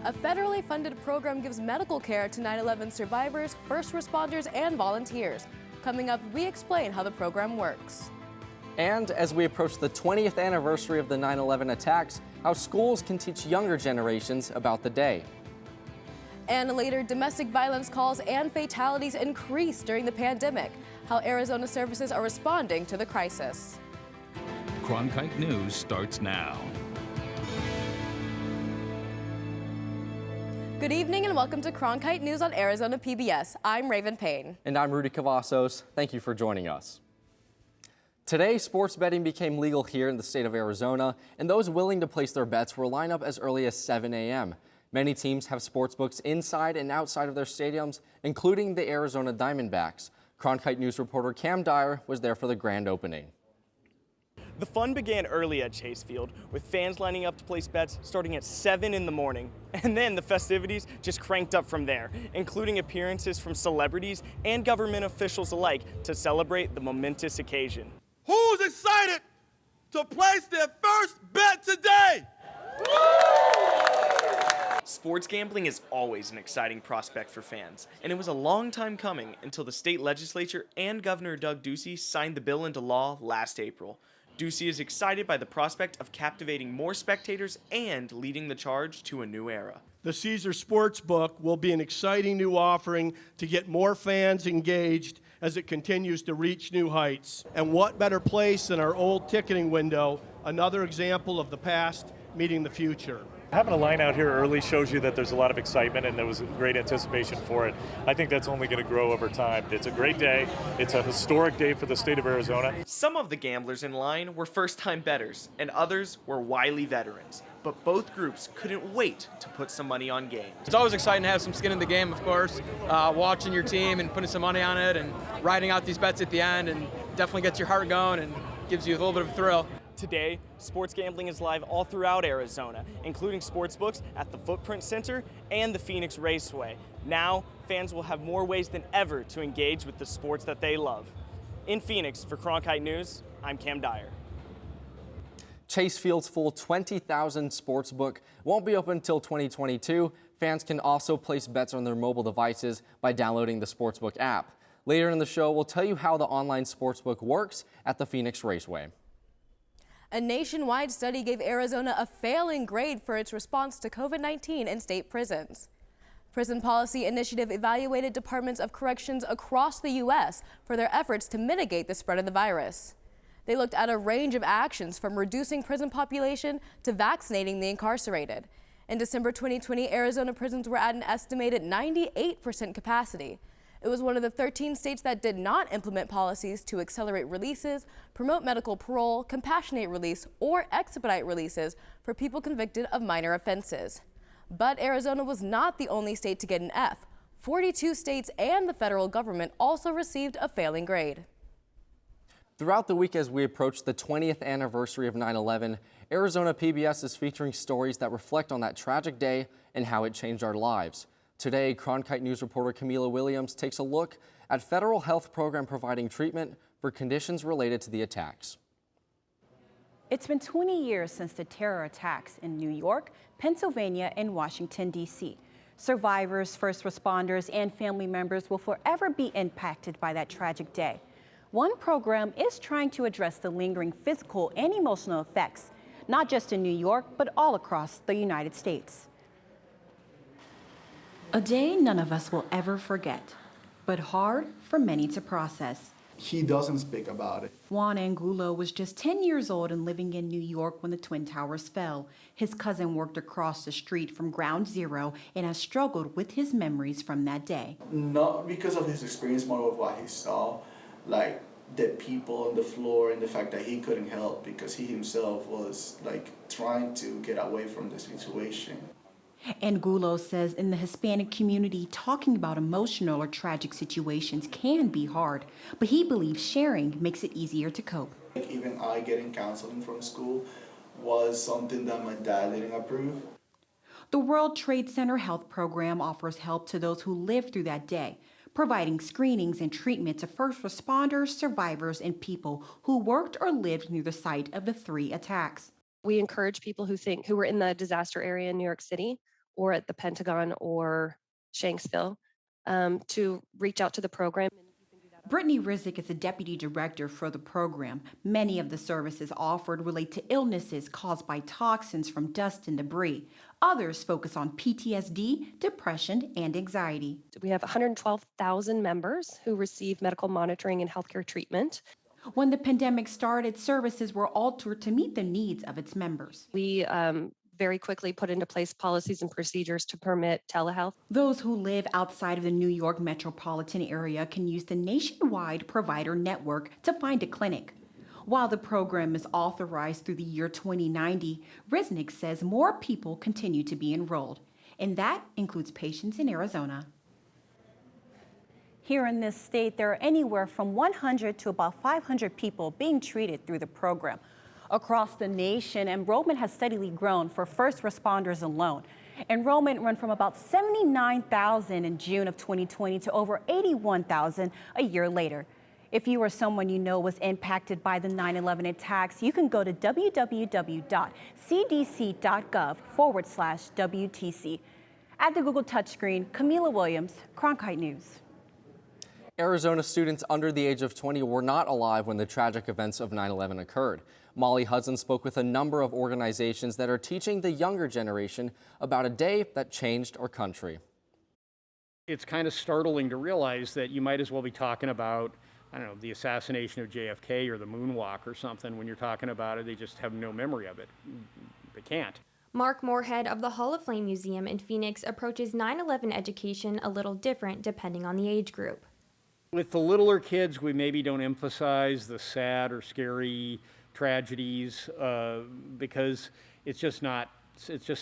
A federally funded program gives medical care to 9/11 survivors, first responders, and volunteers. Coming up, we explain how the program works. And as we approach the 20th anniversary of the 9/11 attacks, how schools can teach younger generations about the day. And later, domestic violence calls and fatalities increased during the pandemic. How Arizona services are responding to the crisis. Cronkite News starts now. Good evening and welcome to Cronkite News on Arizona PBS. I'm Raven Payne. And I'm Rudy Cavazos. Thank you for joining us. Today, sports betting became legal here in the state of Arizona, and those willing to place their bets will line up as early as 7 a.m. Many teams have sports books inside and outside of their stadiums, including the Arizona Diamondbacks. Cronkite News reporter Cam Dyer was there for the grand opening. The fun began early at Chase Field, with fans lining up to place bets starting at 7 in the morning. And then the festivities just cranked up from there, including appearances from celebrities and government officials alike to celebrate the momentous occasion. Who's excited to place their first bet today? Sports gambling is always an exciting prospect for fans, and it was a long time coming until the state legislature and Governor Doug Ducey signed the bill into law last April. Ducey is excited by the prospect of captivating more spectators and leading the charge to a new era. The Caesar Sportsbook will be an exciting new offering to get more fans engaged as it continues to reach new heights. And what better place than our old ticketing window, another example of the past meeting the future. Having a line out here early shows you that there's a lot of excitement and there was great anticipation for it. I think that's only going to grow over time. It's a great day. It's a historic day for the state of Arizona. Some of the gamblers in line were first-time bettors, and others were wily veterans. But both groups couldn't wait to put some money on games. It's always exciting to have some skin in the game, of course. Watching your team and putting some money on it and riding out these bets at the end, and definitely gets your heart going and gives you a little bit of a thrill. Today, sports gambling is live all throughout Arizona, including sportsbooks at the Footprint Center and the Phoenix Raceway. Now, fans will have more ways than ever to engage with the sports that they love. In Phoenix, for Cronkite News, I'm Cam Dyer. Chase Field's full 20,000 sportsbook won't be open until 2022. Fans can also place bets on their mobile devices by downloading the sportsbook app. Later in the show, we'll tell you how the online sportsbook works at the Phoenix Raceway. A nationwide study gave Arizona a failing grade for its response to COVID-19 in state prisons. Prison Policy Initiative evaluated departments of corrections across the U.S. for their efforts to mitigate the spread of the virus. They looked at a range of actions from reducing prison population to vaccinating the incarcerated. In December 2020, Arizona prisons were at an estimated 98% capacity. It was one of the 13 states that did not implement policies to accelerate releases, promote medical parole, compassionate release, or expedite releases for people convicted of minor offenses. But Arizona was not the only state to get an F. 42 states and the federal government also received a failing grade. Throughout the week as we approach the 20th anniversary of 9/11, Arizona PBS is featuring stories that reflect on that tragic day and how it changed our lives. Today, Cronkite News reporter Camila Williams takes a look at federal health program providing treatment for conditions related to the attacks. It's been 20 years since the terror attacks in New York, Pennsylvania, and Washington, D.C. Survivors, first responders, and family members will forever be impacted by that tragic day. One program is trying to address the lingering physical and emotional effects, not just in New York, but all across the United States. A day none of us will ever forget, but hard for many to process. He doesn't speak about it. Juan Angulo was just 10 years old and living in New York when the Twin Towers fell. His cousin worked across the street from Ground Zero and has struggled with his memories from that day. Not because of his experience, more of what he saw, like dead people on the floor and the fact that he couldn't help because he himself was like trying to get away from the situation. Angulo says in the Hispanic community, talking about emotional or tragic situations can be hard, but he believes sharing makes it easier to cope. Even I getting counseling from school was something that my dad didn't approve. The World Trade Center Health Program offers help to those who lived through that day, providing screenings and treatment to first responders, survivors, and people who worked or lived near the site of the 3 attacks. We encourage people who were in the disaster area in New York City or at the Pentagon or Shanksville to reach out to the program. Brittany Rizik is the deputy director for the program. Many of the services offered relate to illnesses caused by toxins from dust and debris. Others focus on PTSD, depression, and anxiety. We have 112,000 members who receive medical monitoring and healthcare treatment. When the pandemic started, services were altered to meet the needs of its members. We very quickly put into place policies and procedures to permit telehealth. Those who live outside of the New York metropolitan area can use the nationwide provider network to find a clinic. While the program is authorized through the year 2090, Resnick says more people continue to be enrolled, and that includes patients in Arizona. Here in this state, there are anywhere from 100 to about 500 people being treated through the program. Across the nation, enrollment has steadily grown for first responders alone. Enrollment went from about 79,000 in June of 2020 to over 81,000 a year later. If you or someone you know was impacted by the 9/11 attacks, you can go to www.cdc.gov/WTC. At the Google touchscreen, Camila Williams, Cronkite News. Arizona students under the age of 20 were not alive when the tragic events of 9/11 occurred. Molly Hudson spoke with a number of organizations that are teaching the younger generation about a day that changed our country. It's kind of startling to realize that you might as well be talking about, I don't know, the assassination of JFK or the moonwalk or something. When you're talking about it, they just have no memory of it. They can't. Mark Moorhead of the Hall of Flame Museum in Phoenix approaches 9/11 education a little different depending on the age group. With the littler kids, we maybe don't emphasize the sad or scary tragedies because it's just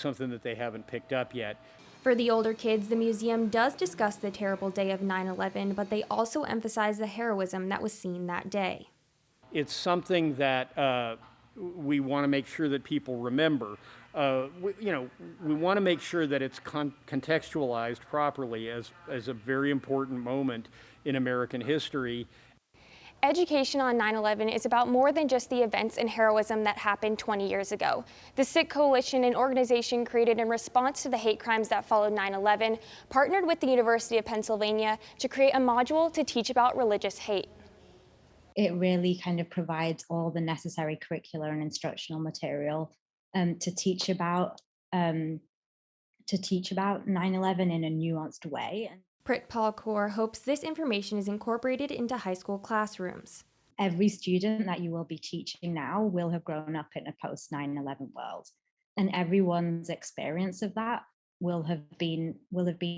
something that they haven't picked up yet. For the older kids, the museum does discuss the terrible day of 9/11, but they also emphasize the heroism that was seen that day. It's something that we want to make sure that people remember. We want to make sure that it's contextualized properly as a very important moment in American history. Education on 9/11 is about more than just the events and heroism that happened 20 years ago. The SICK Coalition, an organization created in response to the hate crimes that followed 9/11, partnered with the University of Pennsylvania to create a module to teach about religious hate. It really kind of provides all the necessary curricular and instructional material to teach about 9/11 in a nuanced way. Pritpal Kaur hopes this information is incorporated into high school classrooms. Every student that you will be teaching now will have grown up in a post 9/11 world, and everyone's experience of that will have been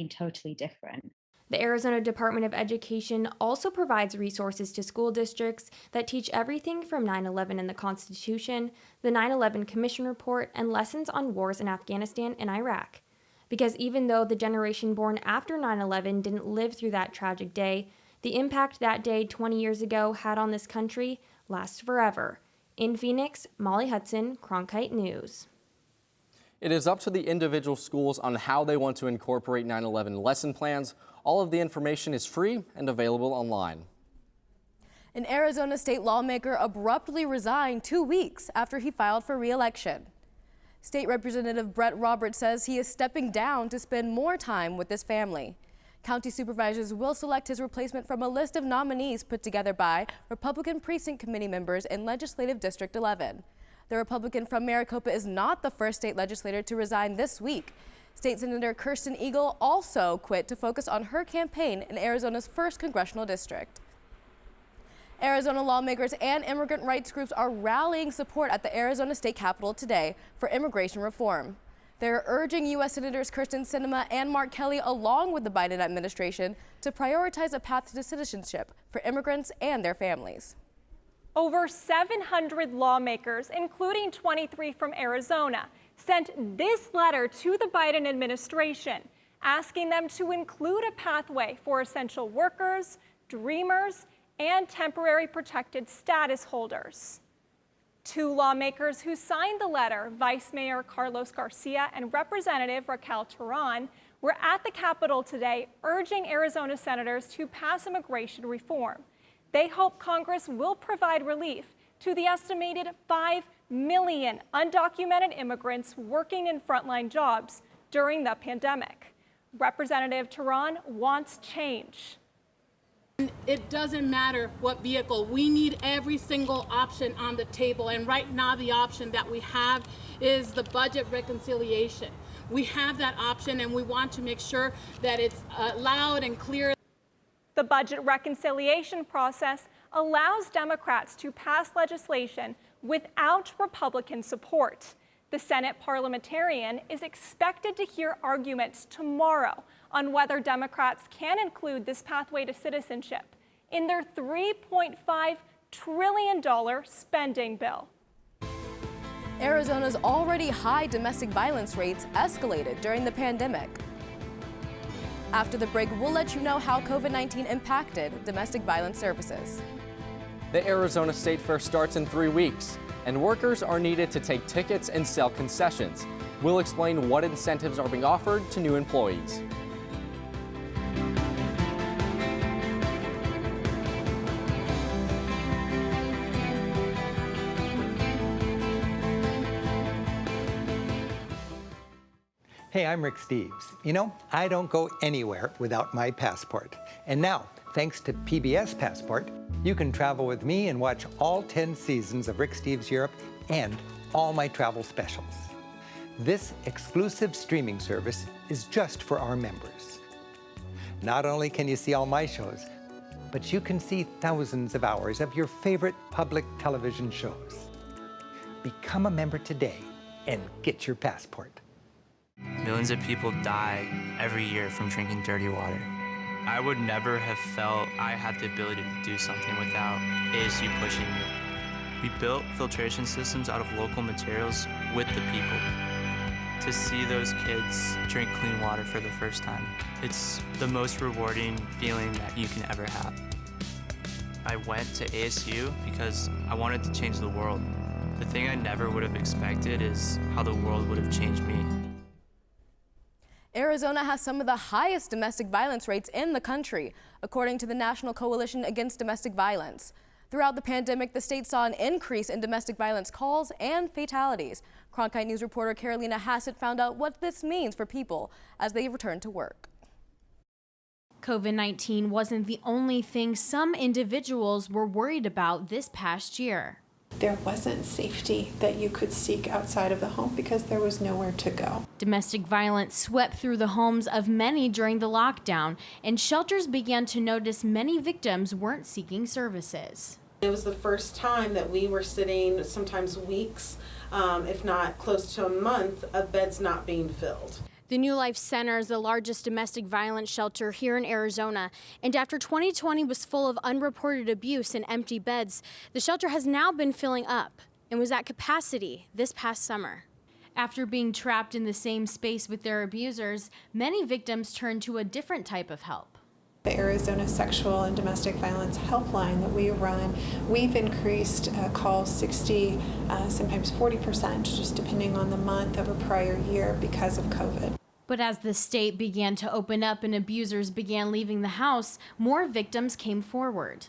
totally different. The Arizona Department of Education also provides resources to school districts that teach everything from 9/11 and the Constitution, the 9/11 Commission Report, and lessons on wars in Afghanistan and Iraq. Because even though the generation born after 9/11 didn't live through that tragic day, the impact that day 20 years ago had on this country lasts forever. In Phoenix, Molly Hudson, Cronkite News. It is up to the individual schools on how they want to incorporate 9/11 lesson plans. All of the information is free and available online. An Arizona state lawmaker abruptly resigned 2 weeks after he filed for re-election. State Representative Brett Roberts says he is stepping down to spend more time with his family. County supervisors will select his replacement from a list of nominees put together by Republican Precinct Committee members in Legislative District 11. The Republican from Maricopa is not the first state legislator to resign this week. State Senator Kirsten Eagle also quit to focus on her campaign in Arizona's 1st congressional district. Arizona lawmakers and immigrant rights groups are rallying support at the Arizona State Capitol today for immigration reform. They're urging U.S. Senators Kyrsten Sinema and Mark Kelly, along with the Biden administration, to prioritize a path to citizenship for immigrants and their families. Over 700 lawmakers, including 23 from Arizona, sent this letter to the Biden administration, asking them to include a pathway for essential workers, dreamers, and temporary protected status holders. 2 lawmakers who signed the letter, Vice Mayor Carlos Garcia and Representative Raquel Turan, were at the Capitol today urging Arizona senators to pass immigration reform. They hope Congress will provide relief to the estimated 5 million undocumented immigrants working in frontline jobs during the pandemic. Representative Tehran wants change. It doesn't matter what vehicle. We need every single option on the table. And right now, the option that we have is the budget reconciliation. We have that option, and we want to make sure that it's loud and clear. The budget reconciliation process allows Democrats to pass legislation without Republican support. The Senate parliamentarian is expected to hear arguments tomorrow on whether Democrats can include this pathway to citizenship in their $3.5 trillion spending bill. Arizona's already high domestic violence rates escalated during the pandemic. After the break, we'll let you know how COVID-19 impacted domestic violence services. The Arizona State Fair starts in 3 weeks, and workers are needed to take tickets and sell concessions. We'll explain what incentives are being offered to new employees. Hey, I'm Rick Steves. You know, I don't go anywhere without my passport. And now, thanks to PBS Passport, you can travel with me and watch all 10 seasons of Rick Steves Europe and all my travel specials. This exclusive streaming service is just for our members. Not only can you see all my shows, but you can see thousands of hours of your favorite public television shows. Become a member today and get your passport. Millions of people die every year from drinking dirty water. I would never have felt I had the ability to do something without ASU pushing me. We built filtration systems out of local materials with the people. To see those kids drink clean water for the first time, it's the most rewarding feeling that you can ever have. I went to ASU because I wanted to change the world. The thing I never would have expected is how the world would have changed me. Arizona has some of the highest domestic violence rates in the country, according to the National Coalition Against Domestic Violence. Throughout the pandemic, the state saw an increase in domestic violence calls and fatalities. Cronkite News reporter Carolina Hassett found out what this means for people as they return to work. COVID-19 wasn't the only thing some individuals were worried about this past year. There wasn't safety that you could seek outside of the home because there was nowhere to go. Domestic violence swept through the homes of many during the lockdown, and shelters began to notice many victims weren't seeking services. It was the first time that we were sitting sometimes weeks, if not close to a month, of beds not being filled. The New Life Center is the largest domestic violence shelter here in Arizona, and after 2020 was full of unreported abuse and empty beds, the shelter has now been filling up and was at capacity this past summer. After being trapped in the same space with their abusers, many victims turned to a different type of help. The Arizona Sexual and Domestic Violence Helpline that we run, we've increased calls 60, sometimes 40%, just depending on the month of a prior year because of COVID. But as the state began to open up and abusers began leaving the house, more victims came forward.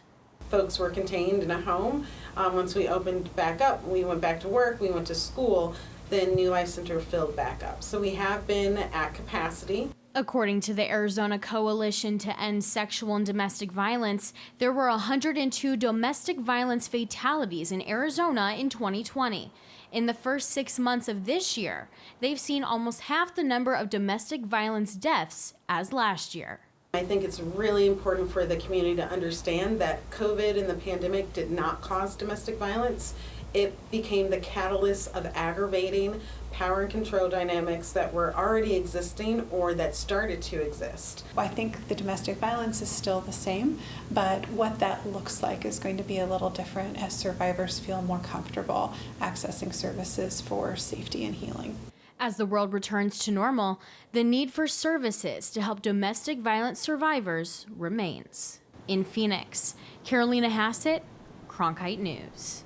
Folks were contained in a home. Once we opened back up, we went back to work, we went to school, then New Life Center filled back up. So we have been at capacity. According to the Arizona Coalition to End Sexual and Domestic Violence, there were 102 domestic violence fatalities in Arizona in 2020. In the first 6 months of this year, they've seen almost half the number of domestic violence deaths as last year. I think it's really important for the community to understand that COVID and the pandemic did not cause domestic violence. It became the catalyst of aggravating power and control dynamics that were already existing or that started to exist. I think the domestic violence is still the same, but what that looks like is going to be a little different as survivors feel more comfortable accessing services for safety and healing. As the world returns to normal, the need for services to help domestic violence survivors remains. In Phoenix, Carolina Hassett, Cronkite News.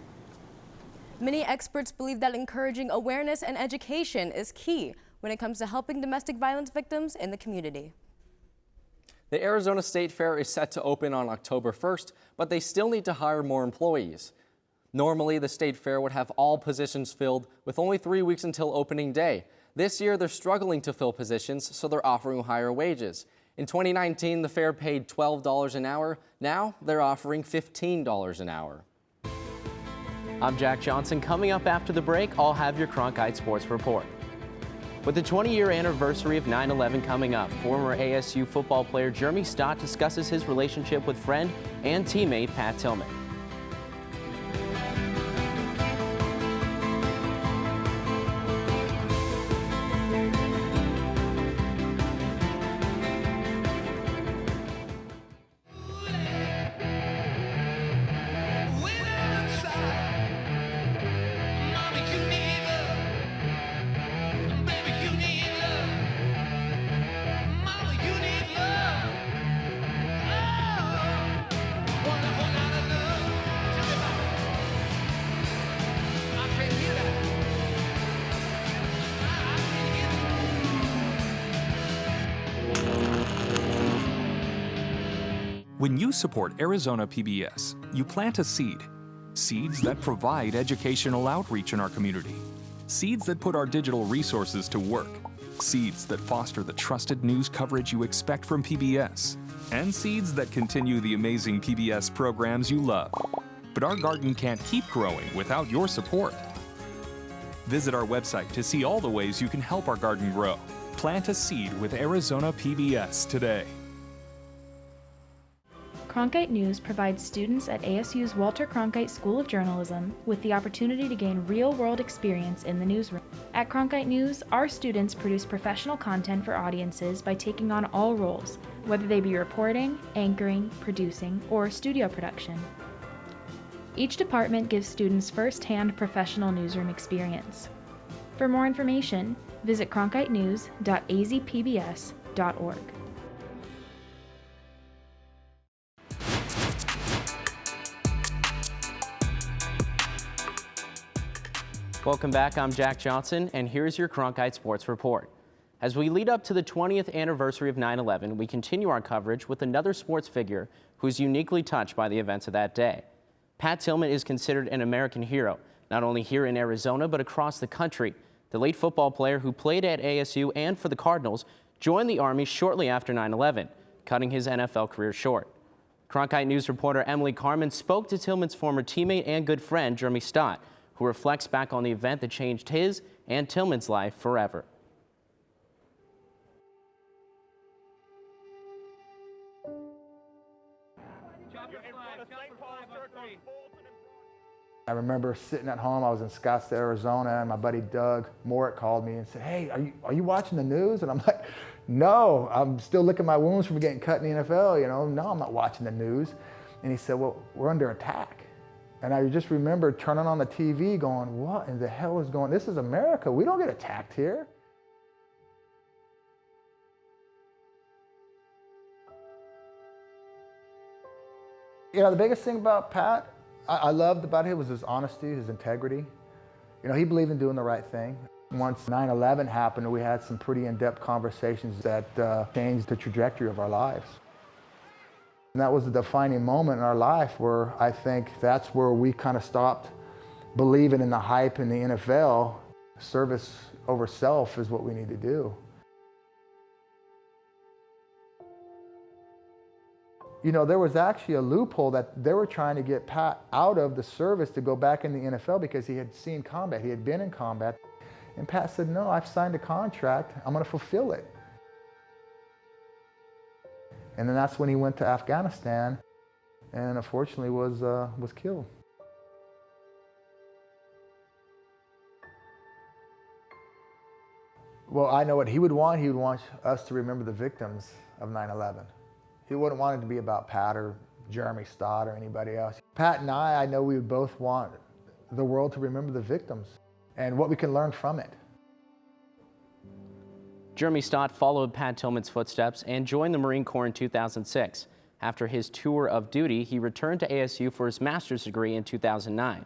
Many experts believe that encouraging awareness and education is key when it comes to helping domestic violence victims in the community. The Arizona State Fair is set to open on October 1st, but they still need to hire more employees. Normally, the State Fair would have all positions filled with only 3 weeks until opening day. This year, they're struggling to fill positions, so they're offering higher wages. In 2019, the fair paid $12 an hour. Now, they're offering $15 an hour. I'm Jack Johnson. Coming up after the break, I'll have your Cronkite Sports Report. With the 20-year anniversary of 9/11 coming up, former ASU football player Jeremy Stott discusses his relationship with friend and teammate Pat Tillman. When you support Arizona PBS, you plant a seed. Seeds that provide educational outreach in our community. Seeds that put our digital resources to work. Seeds that foster the trusted news coverage you expect from PBS. And seeds that continue the amazing PBS programs you love. But our garden can't keep growing without your support. Visit our website to see all the ways you can help our garden grow. Plant a seed with Arizona PBS today. Cronkite News provides students at ASU's Walter Cronkite School of Journalism with the opportunity to gain real-world experience in the newsroom. At Cronkite News, our students produce professional content for audiences by taking on all roles, whether they be reporting, anchoring, producing, or studio production. Each department gives students first-hand professional newsroom experience. For more information, visit cronkitenews.azpbs.org. Welcome back, I'm Jack Johnson, and here's your Cronkite Sports Report. As we lead up to the 20th anniversary of 9/11, we continue our coverage with another sports figure who's uniquely touched by the events of that day. Pat Tillman is considered an American hero, not only here in Arizona, but across the country. The late football player who played at ASU and for the Cardinals joined the Army shortly after 9/11, cutting his NFL career short. Cronkite News reporter Emily Carmen spoke to Tillman's former teammate and good friend, Jeremy Stott, who reflects back on the event that changed his and Tillman's life forever. I remember sitting at home, I was in Scottsdale, Arizona, and my buddy Doug Morick called me and said, "Hey, are you watching the news?" And I'm like, "No, I'm still licking my wounds from getting cut in the NFL, No, I'm not watching the news." And he said, "Well, we're under attack." And I just remember turning on the TV going, what in the hell is going on? This is America. We don't get attacked here. The biggest thing about Pat, I loved about him was his honesty, his integrity. He believed in doing the right thing. Once 9/11 happened, we had some pretty in-depth conversations that changed the trajectory of our lives. And that was a defining moment in our life where I think that's where we kind of stopped believing in the hype in the NFL. Service over self is what we need to do. There was actually a loophole that they were trying to get Pat out of the service to go back in the NFL because he had seen combat. He had been in combat. And Pat said, "No, I've signed a contract. I'm going to fulfill it." And then that's when he went to Afghanistan and unfortunately was killed. Well, I know what he would want. He would want us to remember the victims of 9/11. He wouldn't want it to be about Pat or Jeremy Stott or anybody else. Pat and I know we would both want the world to remember the victims and what we can learn from it. Jeremy Stott followed Pat Tillman's footsteps and joined the Marine Corps in 2006. After his tour of duty, he returned to ASU for his master's degree in 2009.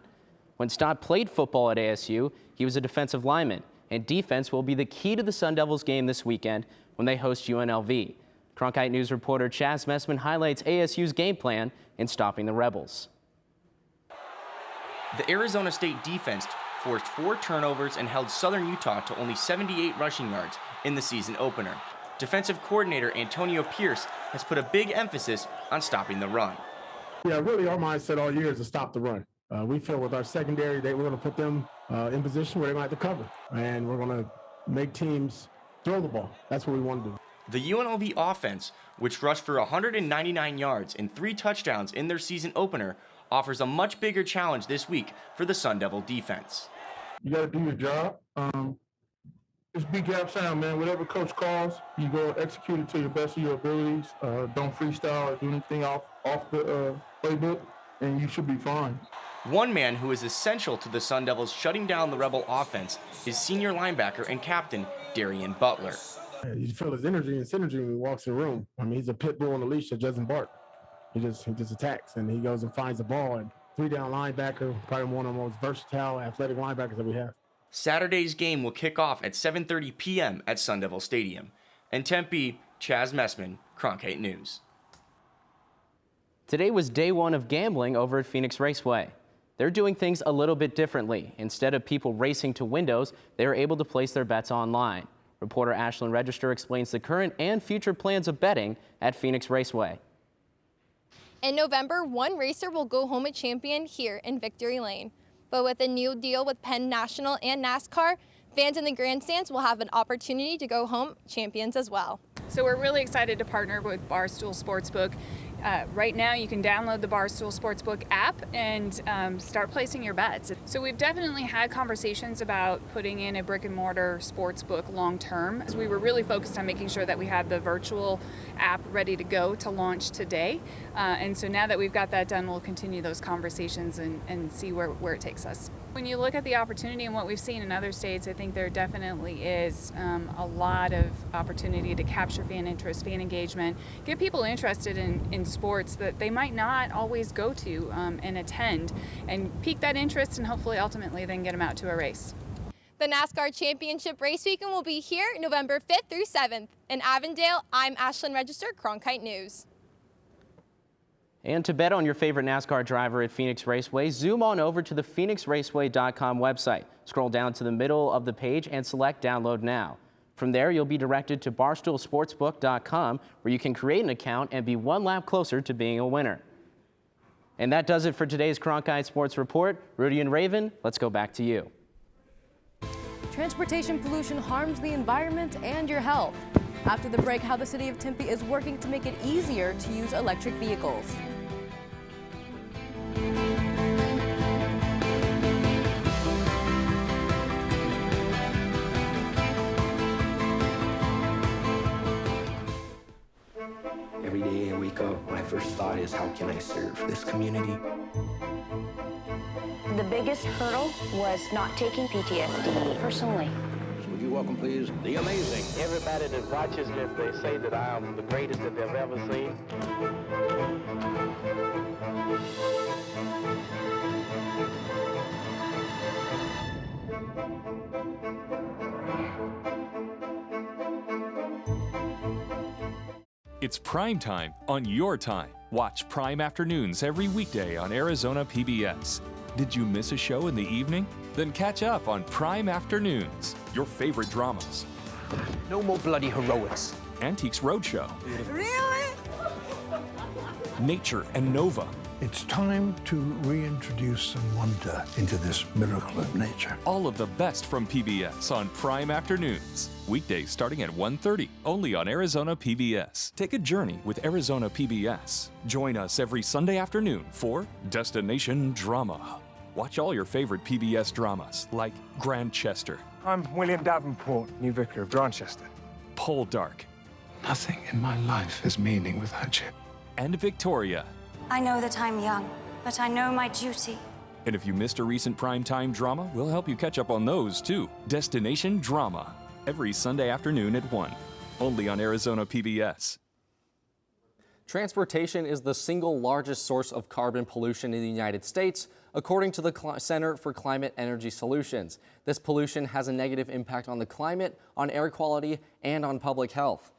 When Stott played football at ASU, he was a defensive lineman, and defense will be the key to the Sun Devils game this weekend when they host UNLV. Cronkite News reporter Chaz Messman highlights ASU's game plan in stopping the Rebels. The Arizona State defense forced 4 turnovers and held Southern Utah to only 78 rushing yards in the season opener. Defensive coordinator Antonio Pierce has put a big emphasis on stopping the run. Yeah, really our mindset all year is to stop the run. We feel with our secondary that we're going to put them in position where they might have to cover, and we're going to make teams throw the ball. That's what we want to do. The UNLV offense, which rushed for 199 yards and 3 touchdowns in their season opener, offers a much bigger challenge this week for the Sun Devil defense. You got to do your job. Just be gap sound, man. Whatever coach calls, you go execute it to the best of your abilities. Don't freestyle or do anything off the playbook, and you should be fine. One man who is essential to the Sun Devils shutting down the Rebel offense is senior linebacker and captain Darian Butler. You feel his energy and synergy when he walks in the room. I mean, he's a pit bull on a leash that doesn't bark. He just attacks, and he goes and finds the ball. And 3-down linebacker, probably one of the most versatile, athletic linebackers that we have. Saturday's game will kick off at 7:30 p.m. at Sun Devil Stadium. In Tempe, Chaz Messman, Cronkite News. Today was day 1 of gambling over at Phoenix Raceway. They're doing things a little bit differently. Instead of people racing to windows, they are able to place their bets online. Reporter Ashlyn Register explains the current and future plans of betting at Phoenix Raceway. In November, one racer will go home a champion here in Victory Lane. But with a new deal with Penn National and NASCAR, fans in the grandstands will have an opportunity to go home champions as well. So we're really excited to partner with Barstool Sportsbook. Right now you can download the Barstool Sportsbook app and start placing your bets. So we've definitely had conversations about putting in a brick and mortar sportsbook long term. We were really focused on making sure that we had the virtual app ready to go to launch today. And so now that we've got that done, we'll continue those conversations and see where it takes us. When you look at the opportunity and what we've seen in other states, I think there definitely is a lot of opportunity to capture fan interest, fan engagement, get people interested in sports that they might not always go to and attend, and pique that interest and hopefully ultimately then get them out to a race. The NASCAR Championship Race Weekend will be here November 5th through 7th. In Avondale, I'm Ashlyn Register, Cronkite News. And to bet on your favorite NASCAR driver at Phoenix Raceway, zoom on over to the phoenixraceway.com website. Scroll down to the middle of the page and select Download Now. From there, you'll be directed to barstoolsportsbook.com, where you can create an account and be one lap closer to being a winner. And that does it for today's Cronkite Sports Report. Rudy and Raven, let's go back to you. Transportation pollution harms the environment and your health. After the break, how the city of Tempe is working to make it easier to use electric vehicles. Every day I wake up, my first thought is, how can I serve this community? The biggest hurdle was not taking PTSD personally. Would you welcome, please, the amazing. Everybody that watches this, they say that I am the greatest that they've ever seen. It's prime time on your time. Watch Prime Afternoons every weekday on Arizona PBS. Did you miss a show in the evening? Then catch up on Prime Afternoons, your favorite dramas. No more bloody heroics. Antiques Roadshow. Really? Nature and Nova. It's time to reintroduce some wonder into this miracle of nature. All of the best from PBS on Prime Afternoons. Weekdays starting at 1:30, only on Arizona PBS. Take a journey with Arizona PBS. Join us every Sunday afternoon for Destination Drama. Watch all your favorite PBS dramas like Grantchester. I'm William Davenport, new vicar of Grantchester. Poldark. Nothing in my life has meaning without you. And Victoria. I know that I'm young, but I know my duty. And if you missed a recent primetime drama, we'll help you catch up on those too. Destination Drama. Every Sunday afternoon at 1. Only on Arizona PBS. Transportation is the single largest source of carbon pollution in the United States, according to the Center for Climate Energy Solutions. This pollution has a negative impact on the climate, on air quality, and on public health.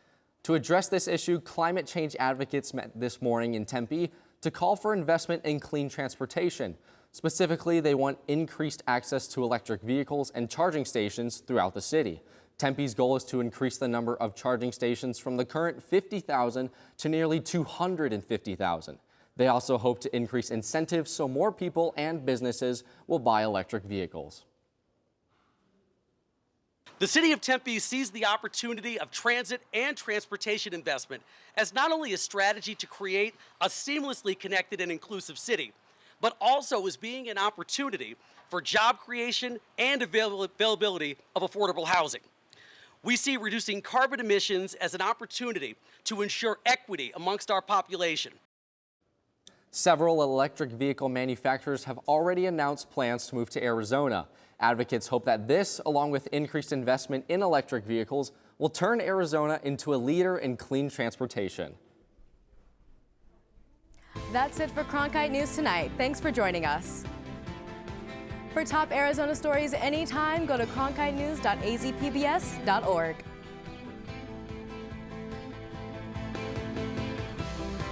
To address this issue, climate change advocates met this morning in Tempe to call for investment in clean transportation. Specifically, they want increased access to electric vehicles and charging stations throughout the city. Tempe's goal is to increase the number of charging stations from the current 50,000 to nearly 250,000. They also hope to increase incentives so more people and businesses will buy electric vehicles. The city of Tempe sees the opportunity of transit and transportation investment as not only a strategy to create a seamlessly connected and inclusive city, but also as being an opportunity for job creation and availability of affordable housing. We see reducing carbon emissions as an opportunity to ensure equity amongst our population. Several electric vehicle manufacturers have already announced plans to move to Arizona. Advocates hope that this, along with increased investment in electric vehicles, will turn Arizona into a leader in clean transportation. That's it for Cronkite News tonight. Thanks for joining us. For top Arizona stories anytime, go to cronkitenews.azpbs.org.